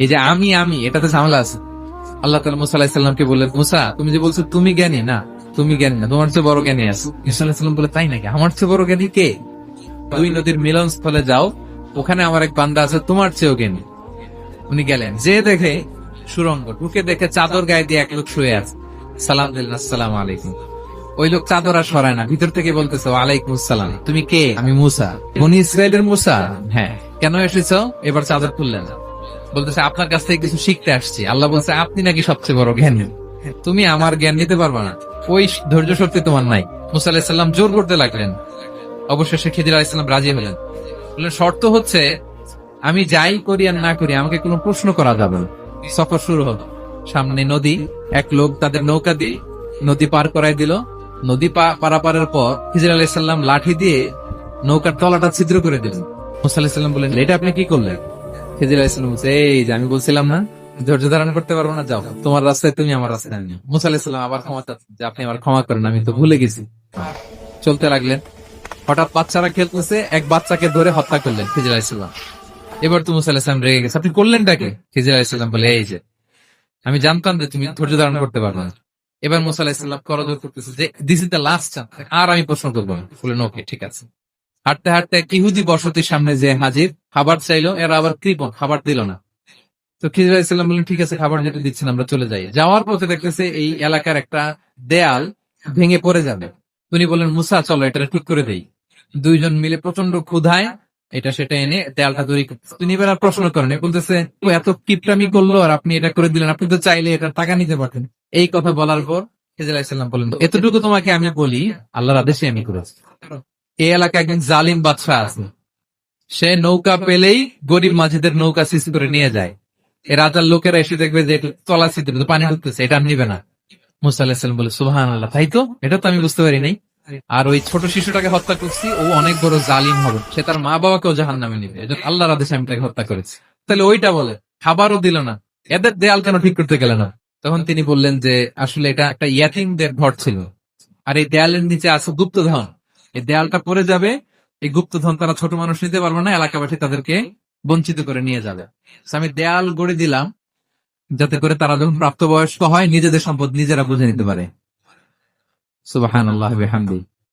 এই যে আমি এটাতে ঝামেলা আছে। আল্লাহ তাআলা মুসা আলাইহিস সালামকে বললেন, মুসা তুমি যে বলছো তুমি জ্ঞানী না, তুমি জ্ঞানী না, তোমার চেয়ে বড় জ্ঞানী আছে। মুসা আলাইহিস সালাম বলে, তাই নাকি? আমার চেয়ে বড় জ্ঞানী কে? দুই নদীর মিলনস্থলে যাও, ওখানে আমার এক বান্দা আছে তোমার চেয়েও জ্ঞানী। উনি গেলেন, যে দেখে সুরঙ্গ, ঢুকে দেখে চাদর গায়ে দিয়ে এক লোক শুয়ে আছে। সালাম দিলেন, আসসালামু আলাইকুম। ওই লোক চাদর আর সরায় না, ভিতর থেকে বলতেছে, ওয়ালাইকুম আসসালাম, তুমি কে? আমি মুসা, বনি ইসরায়েলের মুসা। হ্যাঁ, কেন এসেছো? এবার চাদর খুললেন, বলতেছে আপনার কাছ থেকে কিছু শিখতে আসছি। আল্লাহ বলছে, আপনি নাকি সবচেয়ে বড় জ্ঞানী, তুমি আমার জ্ঞান নিতে পারবা না, ওই ধৈর্য শক্তি তোমার নাই। মুসা আলাইহিস সালাম জোর করতে লাগলেন। অবশেষে খিদির আলাইহিস সালাম রাজি হলেন। বললেন, শর্ত হচ্ছে আমি যাই করি আর না করি আমাকে কোনো প্রশ্ন করা যাবে না। সফর শুরু হলো। সামনে নদী, এক লোক তাদের নৌকা দিয়ে নদী পার করাই দিল। নদী পারাপারের পর খিজির আলাইহিস সালাম লাঠি দিয়ে নৌকার তলাটা ছিদ্র করে দিলেন। মুসা আলাইহিস সালাম বললেন, এটা আপনি কি করলেন? খিজির আলাইহিস সালাম বলছে, এই যে আমি বলছিলাম না ধৈর্য ধারণ করতে পারবো না, যাও তোমার রাস্তায় তুমি, আমার রাস্তায় আমি। মুসা আলাইহিস সালাম আবার ক্ষমা চাচ্ছেন যে আপনি আমার ক্ষমা করেন, আমি তো ভুলে গেছি। চলতে লাগলেন। হঠাৎ বাচ্চারা খেলতেছে, এক বাচ্চাকে ধরে হত্যা করলেন খিজির আলাইহিস সালাম। এবার তো মুসা আলাইহিস সালাম রেগে গেছে, আপনি করলেনটাকে? খিজির আলাইহিস সালাম বলে, এই যে আমি জানতাম যে তুমি ধৈর্য ধারণ করতে পারবে না। এবার মুসা আলাইহিস সালাম করজোর করতেছে যে this is the last chance, আর আমি প্রশ্ন করবো না। বললেন, ওকে ঠিক আছে। হাঁটতে হাঁটতে এক ইহুদি বসতির সামনে যে হাজির, খাবার চাইলো, এরা আবার কৃপণ, খাবার দিল না। তো খিজির আলাইহিস সালাম বললেন, ঠিক আছে, খাবার যেটা দিচ্ছেন আমরা চলে যাই। যাওয়ার পথে দেখতেছে এই এলাকার একটা দেয়াল ভেঙে পড়ে যাবে। উনি বললেন, মুসা চলো এটা ঠিক করে দেই। দুইজন মিলে প্রচন্ড ক্ষুধায় এটা সেটা এনে দেয়ালটা তৈরি করতেছে। তিনি এবার আর প্রশ্ন করেন, বলতেছে, ও এত কিপটামি করলো আর আপনি এটা করে দিলেন, আপনি তো চাইলে এটা টাকা নিতে পারতেন। এই কথা বলার পর খিজির আলাইহিস সালাম বললেন, এতটুকু তোমাকে আমি বলি, আল্লাহর আদেশে আমি করেছি। এই এলাকায় একজন জালিম বাদশাহ আছে, সে নৌকা পেলেই গরিব মাঝিদের নৌকা সিজ করে নিয়ে যায়। এই রাজার লোকেরা এসে দেখবে যে এটা তলা ছিদ্র, পানি ঢুকতেছে, এটা নিবে না। মুসা আলাইহিস সালাম বলে, সুবহানাল্লাহ, তাই তো, এটা তো আমি বুঝতে পারি নাই। আর ওই ছোট শিশুটাকে হত্যা করছি, ও অনেক বড় জালিম হবে, সে তার মা বাবাকেও জাহান্নামে নিবে, এটা আল্লাহর আদেশে আমি তাকে হত্যা করেছি। তাহলে ওইটা বলে, খাবারও দিল না, এদের দেয়াল কেন ঠিক করতে গেল না? তখন তিনি বললেন যে আসলে এটা একটা ইয়াতীমদের ঘর ছিল, আর এই দেয়ালের নিচে আছে গুপ্তধন। এই দেয়ালটা পড়ে যাবে, এই গুপ্তধন তারা ছোট মানুষ নিতে পারবে না, এলাকাবাসী তাদেরকে বঞ্চিত করে নিয়ে যাবে। So আমি দেয়াল গড়ে দিলাম যাতে করে তারা যখন প্রাপ্তবয়স্ক হয় নিজেদের সম্পদ নিজেরা বুঝে নিতে পারে। সুবহানাল্লাহি ওয়া বিহামদিহি।